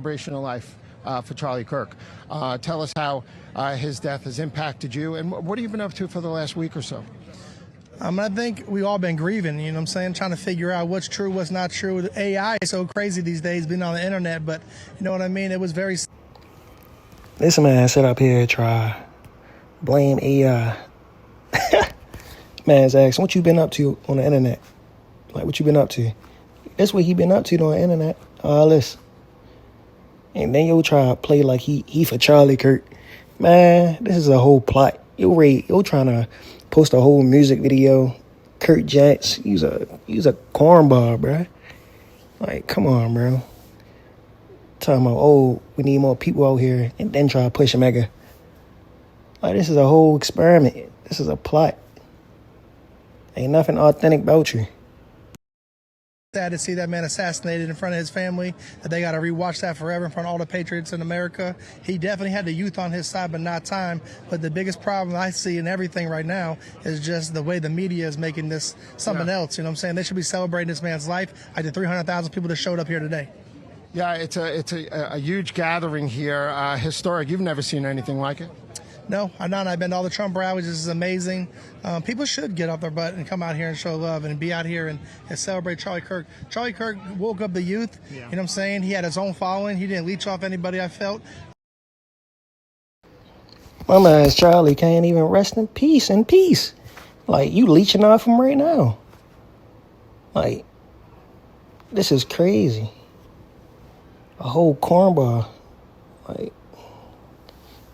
celebration of life for Charlie Kirk. Tell us how his death has impacted you, and what have you been up to for the last week or so? I think we all been grieving, you know what I'm saying, trying to figure out what's true, what's not true. The AI is so crazy these days, being on the internet, but you know what I mean? It was very... This man sit up here and try blame AI. Man's asking, what you been up to on the internet? Like, what you been up to? That's what he been up to on the internet. All this. And then you'll try to play like he for Charlie Kirk. Man, this is a whole plot. You're trying to post a whole music video. Kirk Jacks, he's a cornball, bro. Like, come on, bro. Talking about, oh, we need more people out here, and then try to push a mega. Like, this is a whole experiment. This is a plot. Ain't nothing authentic about you. Sad to see that man assassinated in front of his family, that they got to rewatch that forever in front of all the patriots in America. He definitely had the youth on his side, but not time. But the biggest problem I see in everything right now is just the way the media is making this something else. You know what I'm saying? They should be celebrating this man's life. I did 300,000 people that showed up here today. Yeah, it's a huge gathering here, historic. You've never seen anything like it? No, I've not. I've been to all the Trump rallies. This is amazing. People should get off their butt and come out here and show love and be out here and celebrate Charlie Kirk. Charlie Kirk woke up the youth. Yeah. You know what I'm saying? He had his own following. He didn't leech off anybody, I felt. My man's Charlie can't even rest in peace. Like, you leeching off him right now. Like, this is crazy. A whole cornball. Like,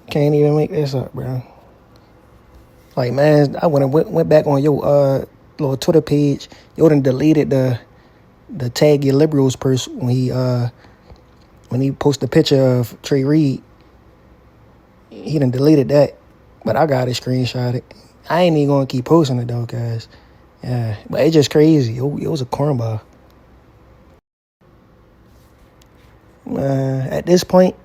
can't even make this up, bro. Like, man, I went back on your little Twitter page. You done deleted the tag your liberals person when he posted a picture of Trey Reed. He done deleted that, but I got it screenshotted. I ain't even gonna keep posting it though, guys. Yeah, but it's just crazy. It was a cornball. At this point,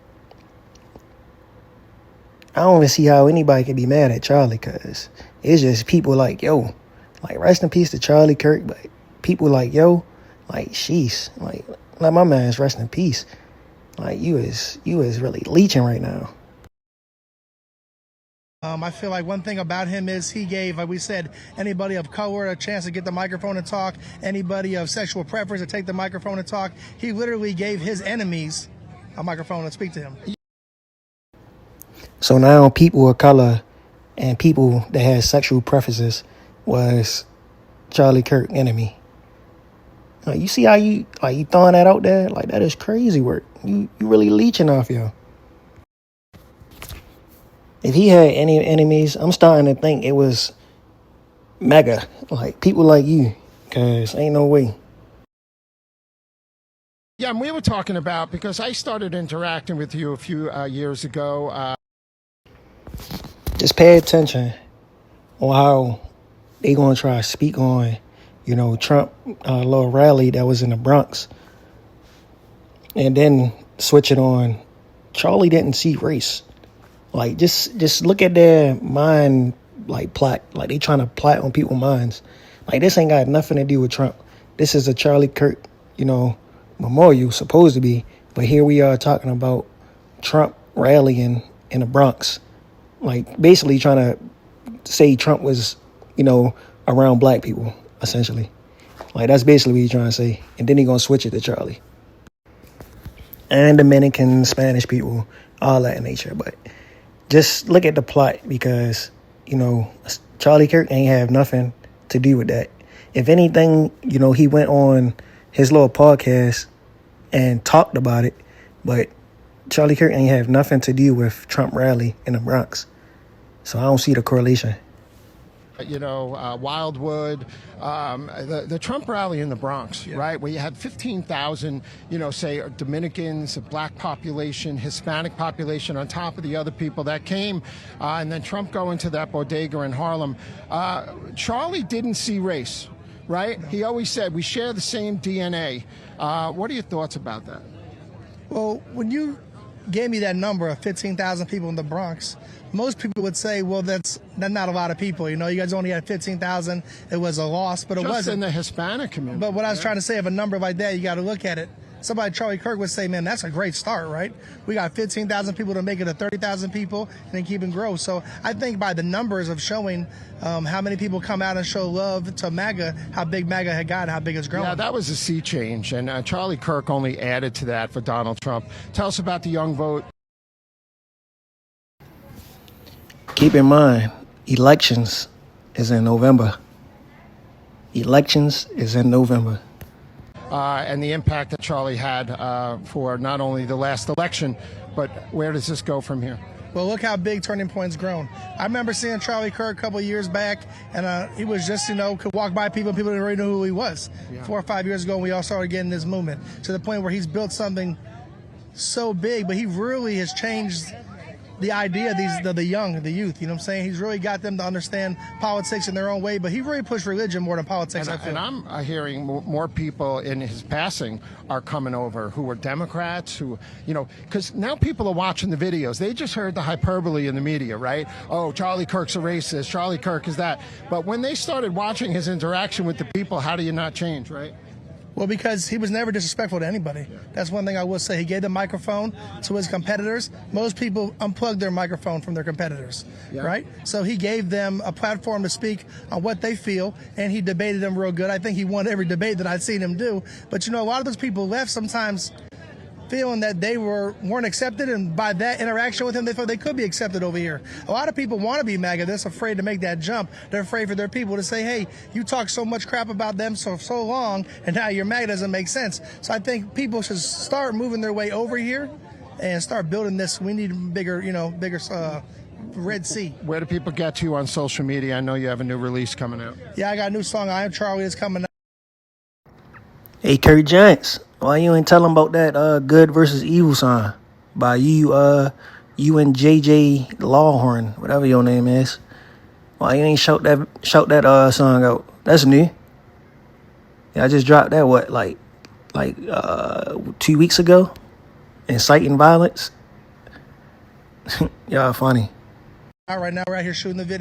I don't even see how anybody can be mad at Charlie, because it's just people like, yo, like, rest in peace to Charlie Kirk, but people like, yo, like, sheesh, like my man's rest in peace. Like, you is really leeching right now. I feel like one thing about him is he gave, like we said, anybody of color a chance to get the microphone and talk, anybody of sexual preference to take the microphone and talk. He literally gave his enemies a microphone to speak to him. So now people of color and people that had sexual preferences was Charlie Kirk enemy. Like, you see how you throwing that out there? Like, that is crazy work. You really leeching off yo. If he had any enemies, I'm starting to think it was mega, like people like you, because ain't no way. Yeah, and we were talking about, because I started interacting with you a few years ago. Just pay attention on how they gonna try to speak on, you know, Trump little rally that was in the Bronx, and then switch it on. Charlie didn't see race. Like, just look at their mind, like, plot. Like, they trying to plot on people's minds. Like, this ain't got nothing to do with Trump. This is a Charlie Kirk, you know, memorial, supposed to be. But here we are talking about Trump rallying in the Bronx. Like, basically trying to say Trump was, you know, around black people, essentially. Like, that's basically what he's trying to say. And then he's going to switch it to Charlie. And Dominican, Spanish people, all that in nature. But just look at the plot, because, you know, Charlie Kirk ain't have nothing to do with that. If anything, you know, he went on his little podcast and talked about it, but Charlie Kirk ain't have nothing to do with Trump rally in the Bronx. So I don't see the correlation. You know, Wildwood, the Trump rally in the Bronx, right, where you had 15,000, you know, say Dominicans, a black population, Hispanic population on top of the other people that came, and then Trump going to that bodega in Harlem. Charlie didn't see race, right? He always said, we share the same DNA. What are your thoughts about that? Well, when you gave me that number of 15,000 people in the Bronx, most people would say, well, that's not a lot of people. You know, you guys only had 15,000. It was a loss, but it wasn't. Just in the Hispanic community. But what I was trying to say, of a number like that, you got to look at it. somebody, Charlie Kirk, would say, man, that's a great start, right? We got 15,000 people to make it to 30,000 people and then keep and grow. So I think by the numbers of showing how many people come out and show love to MAGA, how big MAGA had gotten, how big it's grown. Yeah, that was a sea change, and Charlie Kirk only added to that for Donald Trump. Tell us about the young vote. Keep in mind, elections is in November. Elections is in November. And the impact that Charlie had for not only the last election, but where does this go from here? Well, look how big Turning Point's grown. I remember seeing Charlie Kirk a couple of years back, and he was just, could walk by people didn't really know who he was. Yeah. 4 or 5 years ago, we all started getting this movement to the point where he's built something so big, but he really has changed the idea of the young, the youth, you know what I'm saying? He's really got them to understand politics in their own way, but he really pushed religion more than politics, I feel. And I'm hearing more people in his passing are coming over who are Democrats, who, because now people are watching the videos. They just heard the hyperbole in the media, right? Oh, Charlie Kirk's a racist, Charlie Kirk is that. But when they started watching his interaction with the people, how do you not change, right? Well, because he was never disrespectful to anybody. Yeah. That's one thing I will say. He gave the microphone to his competitors. Most people unplug their microphone from their competitors, right? So he gave them a platform to speak on what they feel, and he debated them real good. I think he won every debate that I'd seen him do. But, a lot of those people left sometimes feeling that they weren't accepted, and by that interaction with him, they thought they could be accepted over here. A lot of people want to be MAGA. They're afraid to make that jump. They're afraid for their people to say, hey, you talk so much crap about them so long, and now you're MAGA. Doesn't make sense. So I think people should start moving their way over here and start building this. We need bigger Red Sea. Where do people get to on social media? I know you have a new release coming out. Yeah, I got a new song, I Am Charlie, that's coming out. Hey, Kirk Giants, why you ain't telling about that good versus evil song by you and JJ Lawhorn, whatever your name is? Why you ain't shout that song out? That's new. Yeah, I just dropped that like 2 weeks ago, inciting violence. Y'all funny. All right, now we're out here shooting the video.